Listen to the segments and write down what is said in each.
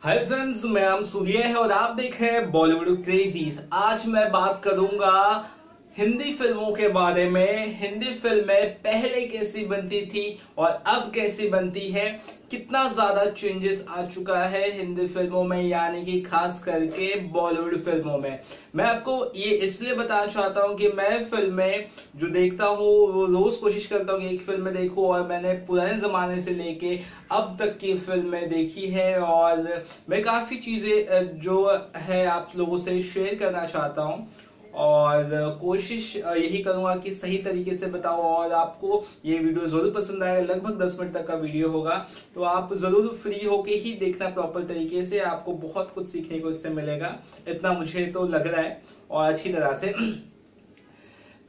Hi friends, मैं नाम सूर्य है और आप देख रहे हैं बॉलीवुड क्रेजीज। आज मैं बात करूंगा हिंदी फिल्मों के बारे में। हिंदी फिल्में पहले कैसी बनती थी और अब कैसी बनती है, कितना ज्यादा चेंजेस आ चुका है हिंदी फिल्मों में, यानी कि खास करके बॉलीवुड फिल्मों में। मैं आपको ये इसलिए बताना चाहता हूँ कि मैं फिल्में जो देखता हूँ वो रोज कोशिश करता हूँ कि एक फिल्म में देखूं, और मैंने पुराने जमाने से लेके अब तक की फिल्में देखी है और मैं काफी चीजें जो है आप लोगों से शेयर करना चाहता हूँ और कोशिश यही करूंगा कि सही तरीके से बताओ और आपको ये वीडियो जरूर पसंद आएगा। लगभग 10 मिनट तक का वीडियो होगा, तो आप जरूर फ्री होके ही देखना प्रॉपर तरीके से, आपको बहुत कुछ सीखने को इससे मिलेगा, इतना मुझे तो लग रहा है और अच्छी तरह से।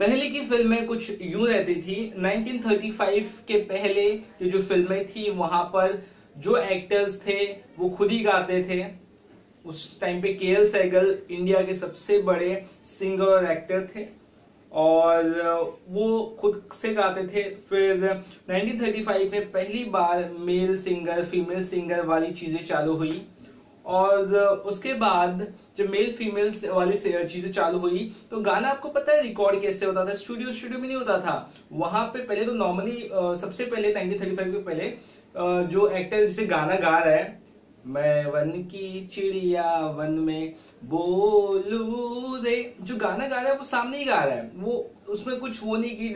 पहले की फिल्में कुछ यूं रहती थी। 1935 के पहले की जो फिल्में थी वहां पर जो एक्टर्स थे वो खुद ही गाते थे। उस टाइम पे के.एल. सहगल इंडिया के सबसे बड़े सिंगर और एक्टर थे और वो खुद से गाते थे। फिर 1935 में पहली बार मेल सिंगर फीमेल सिंगर वाली चीजें चालू हुई और उसके बाद जब मेल फीमेल वाली चीजें चालू हुई तो गाना आपको पता है रिकॉर्ड कैसे होता था? स्टूडियो में नहीं होता था। वहां पे पहले तो नॉर्मली सबसे पहले 1935 के पहले जो एक्टर जिसे गाना गा रहा है, मैं वन की चिड़िया वन में बोलू रे, जो गाना गा रहा है वो सामने ही गा रहा है। वो उसमें कुछ वो नहीं कि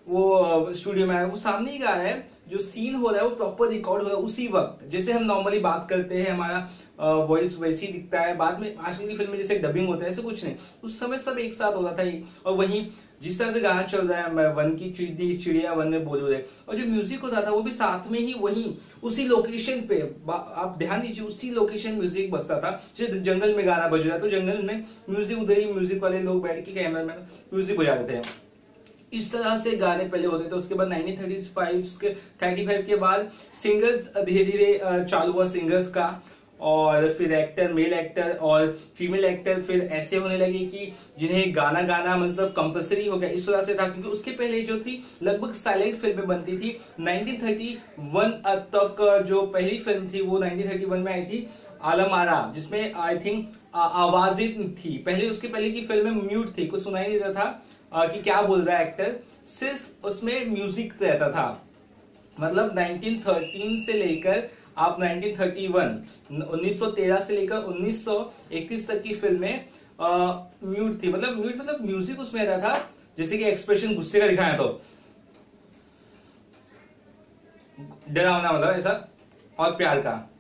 वो स्टूडियो में आया, वो सामने ही गा रहा है। जो सीन हो रहा है वो प्रॉपर रिकॉर्ड हो रहा है उसी वक्त। जैसे हम नॉर्मली बात करते हैं, हमारा वॉइस वैसे ही दिखता है। बाद में आजकल की फिल्म में जैसे डबिंग होता है, ऐसे कुछ नहीं। उस समय सब एक साथ होता था और वहीं जिस तरह से गाना चल रहा है, मैं वन की चिड़िया वन में बोलू रहे, और जो म्यूजिक होता था वो भी साथ में ही वहीं उसी लोकेशन पे, आप ध्यान दीजिए, उसी लोकेशन म्यूजिक बजता था। जैसे जंगल में गाना बज रहा है तो जंगल में म्यूजिक, उधर ही म्यूजिक वाले लोग बैठ के कैमरामैन म्यूजिक बजा देते हैं। इस तरह से गाने पहले होते थे। उसके बाद 1935 के बाद सिंगर्स धीरे धीरे चालू हुआ सिंगर्स का, और फिर एक्टर, मेल एक्टर और फीमेल एक्टर फिर ऐसे होने लगे कि जिन्हें गाना गाना मतलब कंपलसरी हो गया। इस वजह से था क्योंकि उसके पहले जो थी लगभग साइलेंट फिल्में बनती थी। 1931 तक जो पहली फिल्म थी वो 1931 में आई थी, आलम आरा, जिसमें आई थिंक आवाजें थी। पहले उसके पहले की फिल्में म्यूट थी, कुछ सुनाई नहीं देता था कि क्या बोल रहा है एक्टर, सिर्फ उसमें म्यूजिक रहता था। मतलब 1913 से लेकर आप 1913 से लेकर 1931 तक की फिल्में म्यूट थी। मतलब म्यूट मतलब म्यूजिक उसमें रहता था। जैसे कि एक्सप्रेशन गुस्से का दिखाया तो डरावना, मतलब ऐसा, और प्यार का।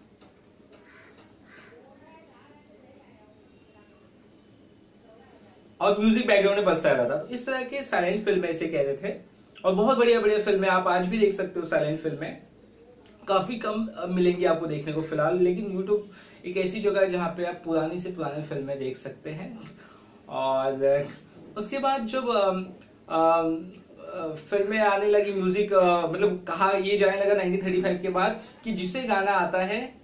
और म्यूजिक बैकग्राउंड में बजता रहता था। तो इस तरह के साइलेंट फिल्में इसे कहते थे। और बहुत बढ़िया बढ़िया फिल्में आप आज भी देख सकते हो। साइलेंट फिल्में काफी कम मिलेंगी आपको देखने को फिलहाल, लेकिन यूट्यूब एक ऐसी जगह है जहां पे आप पुरानी से पुरानी फिल्में देख सकते हैं। और उसके बाद जब फिल्में आने लगी, म्यूजिक मतलब कहा ये जाने लगा 1935 के बाद कि जिसे गाना आता है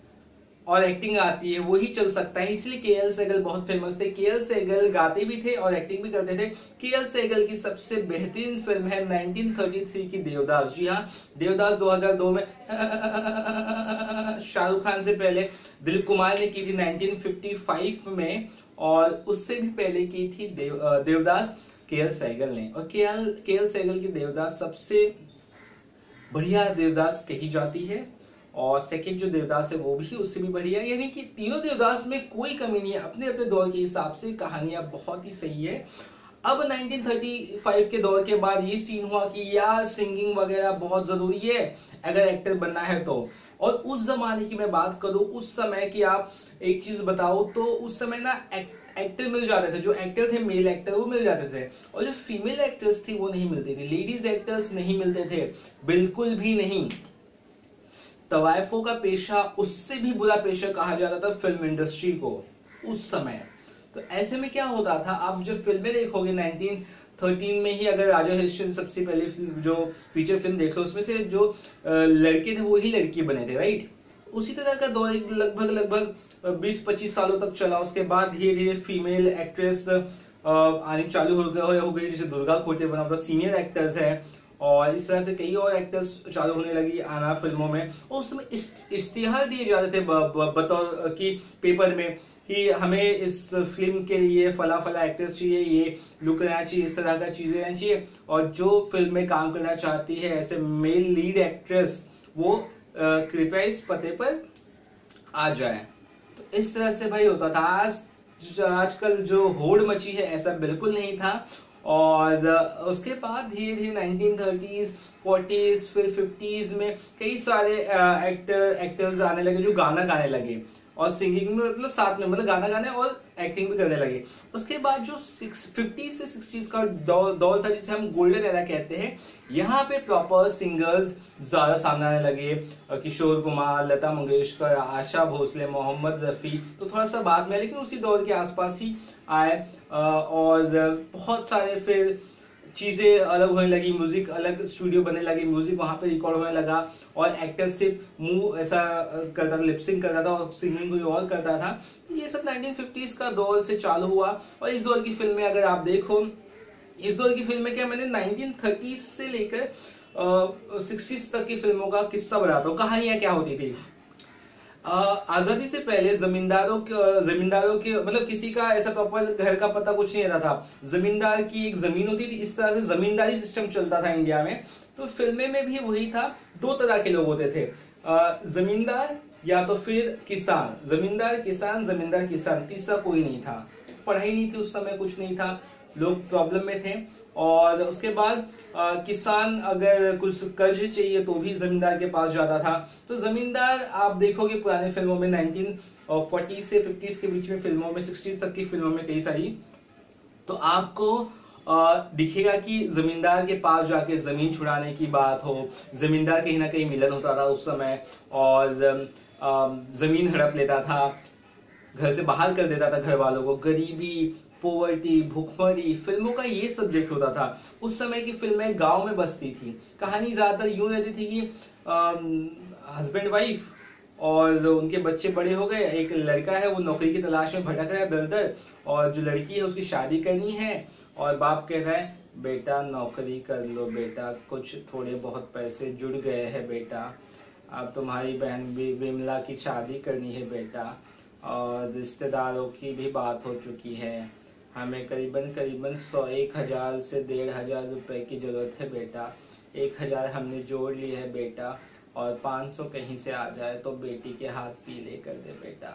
और एक्टिंग आती है वही चल सकता है। इसलिए के.एल. सहगल बहुत फेमस थे। के.एल. सहगल गाते भी थे और एक्टिंग भी करते थे। के.एल. सहगल की सबसे बेहतरीन फिल्म है 1933 की देवदास। जी हाँ, देवदास 2002 में शाहरुख खान से पहले दिलीप कुमार ने की थी 1955 में, और उससे भी पहले की थी देवदास के.एल. सहगल ने। और के.एल. सहगल की देवदास सबसे बढ़िया देवदास कही जाती है, और सेकंड जो देवदास है वो भी उससे भी बढ़िया है। यानी कि तीनों देवदास में कोई कमी नहीं है। अपने अपने दौर के हिसाब से कहानियां बहुत ही सही है। अब 1935 के दौर के बाद ये सीन हुआ कि यार सिंगिंग वगैरह बहुत जरूरी है अगर एक्टर बनना है तो। और उस जमाने की मैं बात करूं, उस समय की आप एक चीज बताओ तो उस समय ना एक्टर मिल जाते थे। जो एक्टर थे मेल एक्टर वो मिल जाते थे, और जो फीमेल एक्टर्स थी वो नहीं मिलती थी। लेडीज एक्टर्स नहीं मिलते थे, बिल्कुल भी नहीं। तवायफों का पेशा, उससे भी बुरा पेशा कहा जाता था फिल्म इंडस्ट्री को उस समय। तो ऐसे में क्या होता था, आप जब फिल्में देखोगे 1913 में ही, अगर राजा हरिश्चंद्र सबसे पहले जो फीचर फिल्म देख लो, उसमें से जो लड़के थे वो ही लड़की बने थे, राइट। उसी तरह का दौर लगभग 20-25 सालों तक चला। उसके बाद धीरे धीरे फीमेल एक्ट्रेस आनी चालू हो गई, जैसे दुर्गा खोटे बना, सीनियर एक्टर्स है। और इस तरह से कई और एक्टर्स चालू होने लगी आना फिल्मों में। और उस समय इश्तिहार दिए जाते थे बतौर की पेपर में कि हमें इस फिल्म के लिए फला फला एक्टर्स चाहिए, ये लुक रहना चाहिए, इस तरह का चीजें रहना चाहिए, और जो फिल्म में काम करना चाहती है ऐसे मेल लीड एक्ट्रेस वो कृपया इस पते पर आ जाए। तो इस तरह से भाई होता था। आजकल जो होड़ मची है ऐसा बिल्कुल नहीं था। और उसके बाद धीरे धीरे 1930s 40s फिर 50s में कई सारे एक्टर्स आने लगे जो गाना गाने लगे और सिंगिंग में मतलब साथ में मतलब गाना गाने और एक्टिंग भी करने लगे। उसके बाद जो 50s से 60s का दौर था जिसे हम गोल्डन एरा कहते हैं, यहाँ पे प्रॉपर सिंगर्स ज्यादा सामने आने लगे। किशोर कुमार, लता मंगेशकर, आशा भोसले, मोहम्मद रफी तो थोड़ा सा बाद में, लेकिन उसी दौर के आसपास ही आए। और बहुत सारे फिर चीजें अलग होने लगी, म्यूजिक अलग स्टूडियो बनने लगे, म्यूजिक वहां पे रिकॉर्ड होने लगा और एक्टर सिर्फ मुंह ऐसा करता था, लिपसिंग करता था और सिंगिंग कोई और करता था। तो ये सब 1950s का दौर से चालू हुआ। और इस दौर की फिल्में अगर आप देखो, इस दौर की फिल्में क्या, मैंने 1930s से लेकर 60s तक की फिल्मों का किस्सा बताता हूँ। कहानियां क्या होती थी। आजादी से पहले जमींदारों के मतलब किसी का ऐसा प्रॉपर घर का पता कुछ नहीं रहता था। जमींदार की एक जमीन होती थी, इस तरह से जमींदारी सिस्टम चलता था इंडिया में। तो फिल्में में भी वही था। दो तरह के लोग होते थे, जमींदार या तो फिर किसान। जमींदार किसान, जमींदार किसान, तीसरा कोई नहीं था। पढ़ाई नहीं थी उस समय, कुछ नहीं था, लोग प्रॉब्लम में थे। और उसके बाद किसान अगर कुछ कर्ज चाहिए तो भी जमींदार के पास जाता था। तो जमींदार आप देखोगे पुराने फिल्मों में 1940 से 50s के बीच में फिल्मों में, 60s तक की फिल्मों में कई सारी, तो आपको दिखेगा कि जमींदार के पास जाके जमीन छुड़ाने की बात हो, जमींदार कहीं ना कहीं मिलन होता था उस समय और जमीन हड़प लेता था, घर से बाहर कर देता था घर वालों को। गरीबी, पॉवर्टी, भूखमरी, फिल्मों का ये सब्जेक्ट होता था। उस समय की फिल्में गांव में बसती थी। कहानी ज्यादातर यूं रहती थी कि हस्बैंड वाइफ और उनके बच्चे बड़े हो गए, एक लड़का है वो नौकरी की तलाश में भटक रहा है दर दर, और जो लड़की है उसकी शादी करनी है और बाप कहता है बेटा नौकरी कर लो बेटा, कुछ थोड़े बहुत पैसे जुड़ गए हैं बेटा, अब तुम्हारी बहन विमला की शादी करनी है बेटा, और रिश्तेदारों की भी बात हो चुकी है, हमें करीबन 1,000 से 1,500 रुपए की जरूरत है बेटा, 1,000 हमने जोड़ लिए है बेटा, और 500 कहीं से आ जाए तो बेटी के हाथ पीले कर दे बेटा।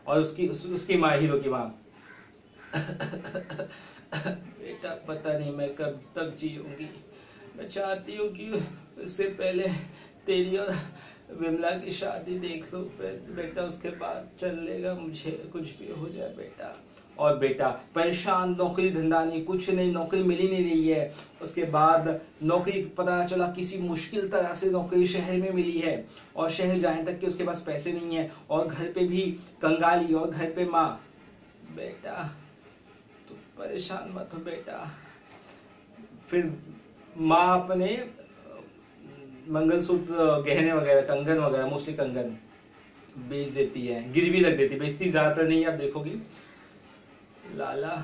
और उसकी माँ, हीरो की माँ बेटा पता नहीं मैं कब तक जीऊंगी, मैं चाहती हूँ कि उससे पहले तेरी और विमला की शादी देख लो बेटा, उसके बाद चल लेगा, मुझे कुछ भी हो जाए बेटा। और बेटा परेशान, नौकरी धंधा नहीं, कुछ नहीं, नौकरी मिल ही नहीं रही है। उसके बाद नौकरी पता चला किसी मुश्किल तरह से नौकरी शहर में मिली है और शहर जाने तक के उसके पास पैसे नहीं है, और घर पे भी कंगाली और घर पे माँ। बेटा तू परेशान मत हो बेटा। फिर माँ अपने मंगलसूत्र, गहने वगैरह, कंगन वगैरह, मोस्टली कंगन बेच देती है, गिरवी रख देती है, बेचती ज्यादातर नहीं, आप देखोगी। लाला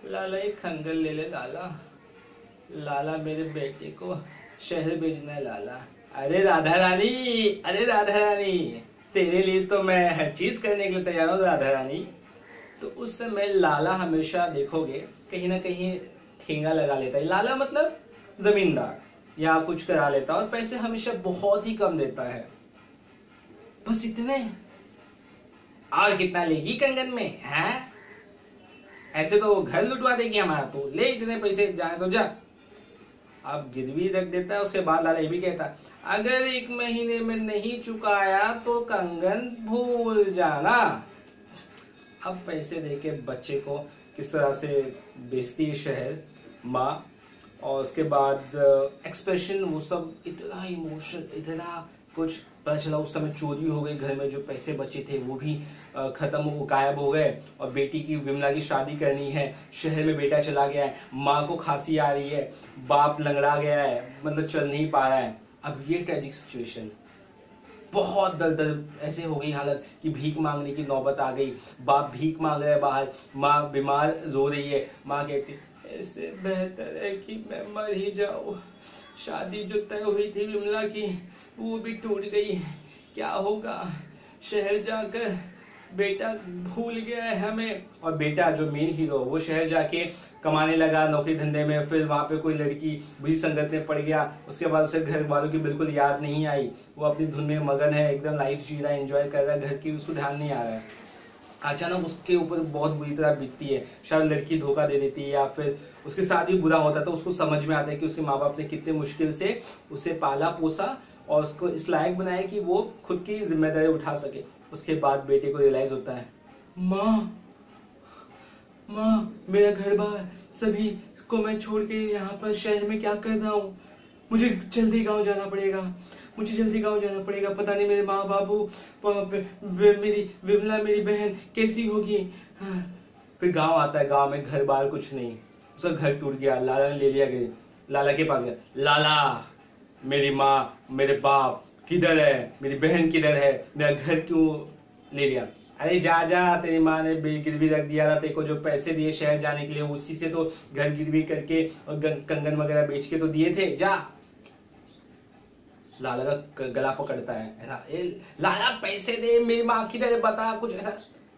लाला एक कंगन ले ले लाला, लाला मेरे बेटे को शहर भेजना है लाला। अरे राधा रानी, अरे राधा रानी, तेरे लिए तो मैं हर चीज करने के लिए तैयार हूँ राधा रानी। तो उस समय लाला हमेशा देखोगे कहीं ना कहीं ठेंगा लगा लेता है। लाला मतलब जमींदार, या कुछ करा लेता है और पैसे हमेशा बहुत ही कम देता है, बस इतने। और कितना लेगी कंगन में है? ऐसे तो घर लुटवा देगी हमारा, तो ले इतने पैसे, जाए तो जा। अब गिरवी रख देता है। उसके बाद लाला ये भी कहता है अगर 1 महीने में नहीं चुकाया तो कंगन भूल जाना। अब पैसे देके बच्चे को किस तरह से बेचती है शहर माँ, और उसके बाद एक्सप्रेशन, वो सब इतना इमोशनल, इतना कुछ। पता चला उस समय चोरी हो गई, घर में जो पैसे बचे थे वो भी खत्म हो, गायब हो गए, और बेटी की, विमला की शादी करनी है, शहर में बेटा चला गया है, माँ को खांसी आ रही है, बाप लंगड़ा गया है, मतलब चल नहीं पा रहा है। अब ये ट्रेजिक सिचुएशन, बहुत दर्द ऐसे हो गई हालत कि भीख मांगने की नौबत आ गई। बाप भीख मांग रहा है बाहर, माँ बीमार रो रही है, माँ कहती ऐसे बेहतर है कि मैं मर ही जाऊं। शादी जो तय हुई थी विमला की वो भी टूट गई। क्या होगा? शहर जाकर बेटा भूल गया है हमें। और बेटा जो मेन हीरो वो शहर जाके कमाने लगा नौकरी धंधे में, फिर वहां पे कोई लड़की बुरी संगत में पड़ गया, उसके बाद उसे घर वालों की बिल्कुल याद नहीं आई, वो अपनी धुन में मगन है, एकदम लाइफ जी रहा है, एंजॉय कर रहा है, घर की उसको ध्यान नहीं आ रहा है। अचानक उसके ऊपर बहुत बुरी तरह बीतती है, शायद लड़की धोखा दे देती है या फिर उसके साथ भी बुरा होता है, तो उसको समझ में आता है कि उसके माँ बाप ने कितने मुश्किल से उसे पाला पोसा और उसको इस लायक बनाया कि वो खुद की जिम्मेदारी उठा सके। उसके बाद बेटे को रियलाइज होता है, माँ माँ मेरा घर बार सभी को मैं छोड़ के यहाँ पर शहर में क्या कर रहा हूँ, मुझे जल्दी गांव जाना पड़ेगा, मुझे जल्दी गांव जाना पड़ेगा। पता नहीं मेरे माँ बाबू मेरी विमला मेरी बहन कैसी होगी। फिर गांव आता है, गांव में घर बार कुछ नहीं, उसका घर टूट गया। लाला ने ले लिया गया, लाला के पास गया, लाला मेरी माँ मेरे बाप किधर है, मेरी बहन किधर है, मेरा घर क्यों ले लिया? अरे जा जा, तेरी माँ ने गिरवी रख दिया था, तेरे को जो पैसे दिए शहर जाने के लिए उसी से तो घर गिरवी करके और कंगन वगैरह बेच के तो दिए थे, जा। लाला का गला पकड़ता है ऐसा, लाला पैसे दे, मेरी माँ किधर है बता कुछ ऐसा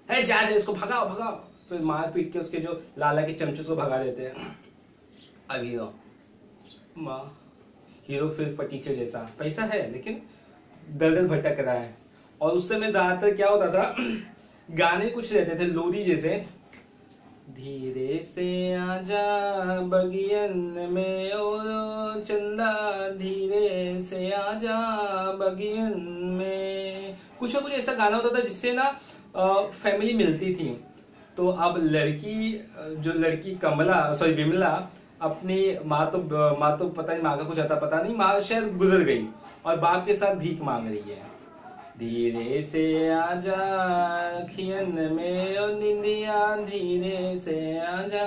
है, जा जा इसको भगाओ भगाओ। फिर मार पीट के उसके जो लाला के चमचे को भगा देते हैं। अब हीरो माँ हीरो फिर फटीचर जैसा, पैसा है लेकिन दर दर भटक रहा है। और उस समय ज्यादातर क्या होता था, गाने कुछ रहते थे लोरी जैसे, धीरे से आजा बगियन में ओ चंदा, धीरे से आजा बगियन में, कुछ ना कुछ ऐसा गाना होता था जिससे ना फैमिली मिलती थी। तो अब लड़की कमला सॉरी विमला अपनी माँ तो पता नहीं, माँ का कुछ आता पता नहीं, माँ शायद गुजर गई और बाप के साथ भीख मांग रही है। धीरे से आजा खियन में और निंदिया धीरे से आजा।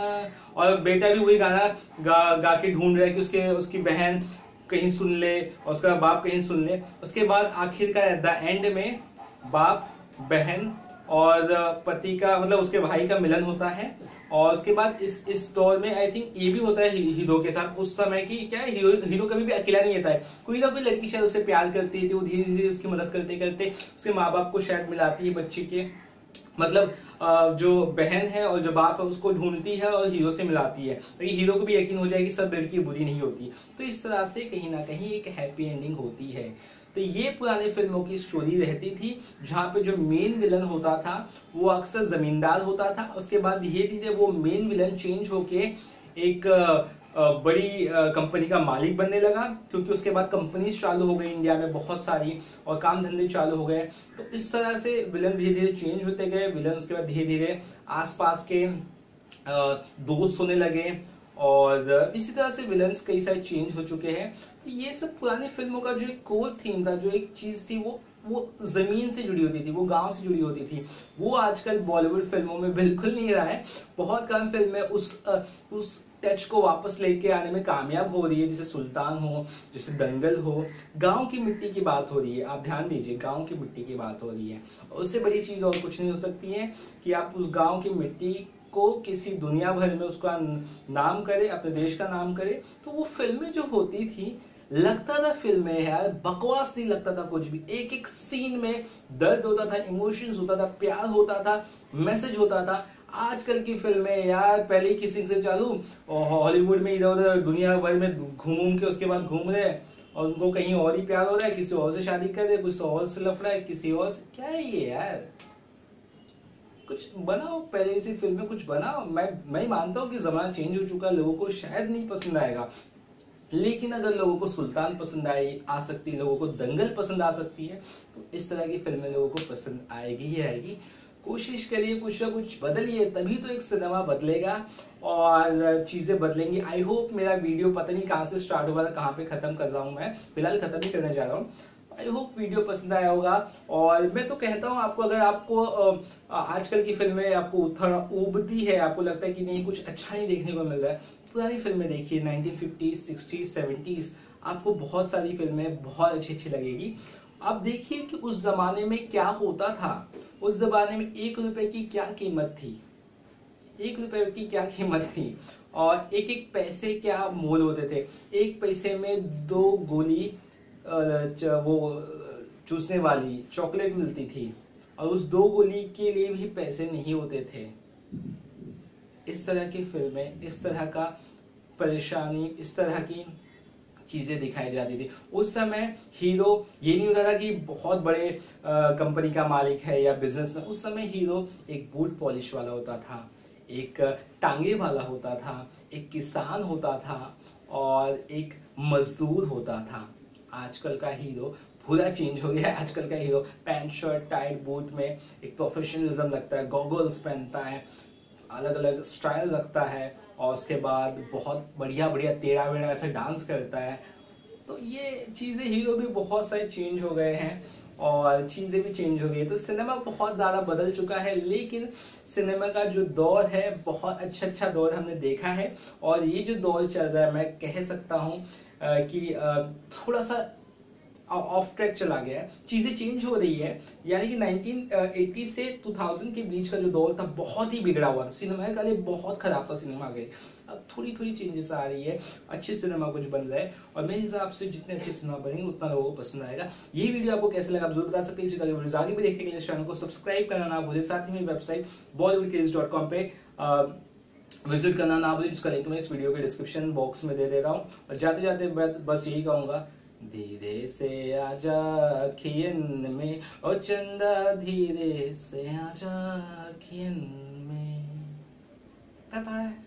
और बेटा भी वही गाना गा के ढूंढ रहा है कि उसकी बहन कहीं सुन ले और उसका बाप कहीं सुन ले। उसके बाद आखिरकार एट द एंड में बाप बहन और पति का मतलब उसके भाई का मिलन होता है। और उसके बाद इस दौर में आई थिंक ये भी होता है हीरो के साथ उस समय की, क्या है हीरो कभी भी अकेला नहीं रहता है, कोई ना कोई लड़की शायद उससे प्यार करती है, वो धीरे धीरे उसकी मदद करते करते उसके माँ बाप को शायद मिलाती है बच्ची के, मतलब जो बहन है और जो बाप है उसको ढूंढती है और हीरो से मिलाती है, तो ये हीरो को भी यकीन हो जाए कि सब लड़की बुरी नहीं होती। तो इस तरह से कहीं ना कहीं एक हैप्पी एंडिंग होती है। तो ये पुराने फिल्मों की स्टोरी रहती थी, जहाँ पे जो मेन विलन होता था वो अक्सर जमींदार होता था। उसके बाद धीरे धीरे वो मेन विलन चेंज होके एक बड़ी कंपनी का मालिक बनने लगा, क्योंकि उसके बाद कंपनीज चालू हो गई इंडिया में बहुत सारी और काम धंधे चालू हो गए। तो इस तरह से विलन धीरे धीरे चेंज होते गए। विलन उसके बाद धीरे धीरे आसपास के दोस्त होने लगे और इसी तरह से विलन्स कई सारे चेंज हो चुके हैं। तो ये सब पुरानी फिल्मों का जो एक कोर थीम था, जो एक चीज थी, वो जमीन से जुड़ी होती थी, वो गांव से जुड़ी होती थी। वो आजकल बॉलीवुड फिल्मों में बिल्कुल नहीं रहा है। बहुत कम फिल्में उस टच को वापस लेके आने में कामयाब हो रही है, जैसे सुल्तान हो, जैसे दंगल हो। गांव की मिट्टी की बात हो रही है, आप ध्यान दीजिए, गांव की मिट्टी की बात हो रही है। उससे बड़ी चीज और कुछ नहीं हो सकती है कि आप उस गांव की मिट्टी को किसी दुनिया भर में उसका नाम करे, अपने देश का नाम करे। तो वो फिल्में जो होती थी, लगता था फिल्में यार, बकवास नहीं लगता था कुछ भी। एक एक सीन में दर्द होता था, इमोशंस होता था, प्यार होता था, मैसेज होता था। आजकल की फिल्में यार पहले किसिंग से चालू और हॉलीवुड में इधर उधर दुनिया भर में घूम के उसके बाद घूम रहे और उनको कहीं और ही प्यार हो रहा है, किसी और से शादी कर रहे, कुछ और से लफड़ा है, किसी और से। क्या है ये यार, कुछ बनाओ, पहले से फिल्में कुछ बनाओ। मैं मानता हूँ कि जमाना चेंज हो चुका है, लोगों को शायद नहीं पसंद आएगा, लेकिन अगर लोगों को सुल्तान पसंद आ सकती है, लोगों को दंगल पसंद आ सकती है, तो इस तरह की फिल्में लोगों को पसंद आएगी ही आएगी। कोशिश करिए, कुछ ना कुछ बदलिए, तभी तो एक सिनेमा बदलेगा और चीजें बदलेंगी। आई होप मेरा वीडियो पता नहीं कहाँ से स्टार्ट हुआ था, कहाँ पे खत्म कर रहा हूँ, मैं फिलहाल खत्म ही करने जा रहा हूँ। आई होप वीडियो पसंद आया होगा। और मैं तो कहता हूँ आपको, अगर आपको आजकल की फिल्में आपको थोड़ा उबती है, आपको लगता है कि नहीं कुछ अच्छा नहीं देखने को मिल रहा है, पुरानी फिल्में देखिए, 1950s 60s 70s, आपको बहुत सारी फिल्में बहुत अच्छी लगेगी। आप देखिए कि उस जमाने में क्या होता था, उस जमाने में 1 रुपए की क्या कीमत थी, 1 रुपए की क्या कीमत थी। और एक एक पैसे क्या मोल होते थे। एक पैसे में 2 गोली वो चूसने वाली चॉकलेट मिलती थी और उस 2 गोली के लिए भी पैसे नहीं होते थे। इस तरह की फिल्में, इस तरह का परेशानी, इस तरह की चीजें दिखाई जाती थी। उस समय हीरो ये नहीं होता था कि बहुत बड़े कंपनी का मालिक है या बिजनेसमैन। उस समय हीरो एक बूट पॉलिश वाला होता था, एक टांगे वाला होता था, एक किसान होता था और एक मजदूर होता था। आजकल का हीरो पूरा चेंज हो गया है। आजकल का hero pant shirt tight boot में एक प्रोफेशनलिज्म लगता है, गॉगल्स पहनता है, अलग अलग स्टाइल रखता है और उसके बाद बहुत बढ़िया बढ़िया टेढ़ा मेढ़ा ऐसे डांस करता है। तो ये चीज़ें हीरो भी बहुत सारे चेंज हो गए हैं और चीज़ें भी चेंज हो गई है। तो सिनेमा बहुत ज़्यादा बदल चुका है, लेकिन सिनेमा का जो दौर है बहुत अच्छा दौर हमने देखा है। और ये जो दौर चल रहा है मैं कह सकता हूँ कि थोड़ा सा ऑफ ट्रैक चला गया है, चीजें चेंज हो रही है। यानी कि 1980 से 2000 के बीच का जो दौर था बहुत ही बिगड़ा हुआ था, सिनेमा का लिए बहुत खराब था सिनेमा के। अब थोड़ी थोड़ी चेंजेस आ रही है, अच्छे सिनेमा कुछ बन रहा है और मेरे हिसाब से जितने अच्छे सिनेमा बनेंगे उतना लोगों को पसंद आएगा। ये वीडियो आपको कैसे लगा आप जरूर बता सकते हैं। इसी तरह वीडियोस आगे भी देखने के लिए चैनल को सब्सक्राइब करना ना भूलें। साथ ही मेरी वेबसाइट bollywoodcraze.com पे विजिट करना ना भूलें, जिसका लिंक मैं इस वीडियो के डिस्क्रिप्शन बॉक्स में दे रहा हूँ। और जाते जाते मैं बस यही कहूँगा, धीरे से आजा अखियन में ओ चंदा, धीरे से आजा अखियन में। Bye bye.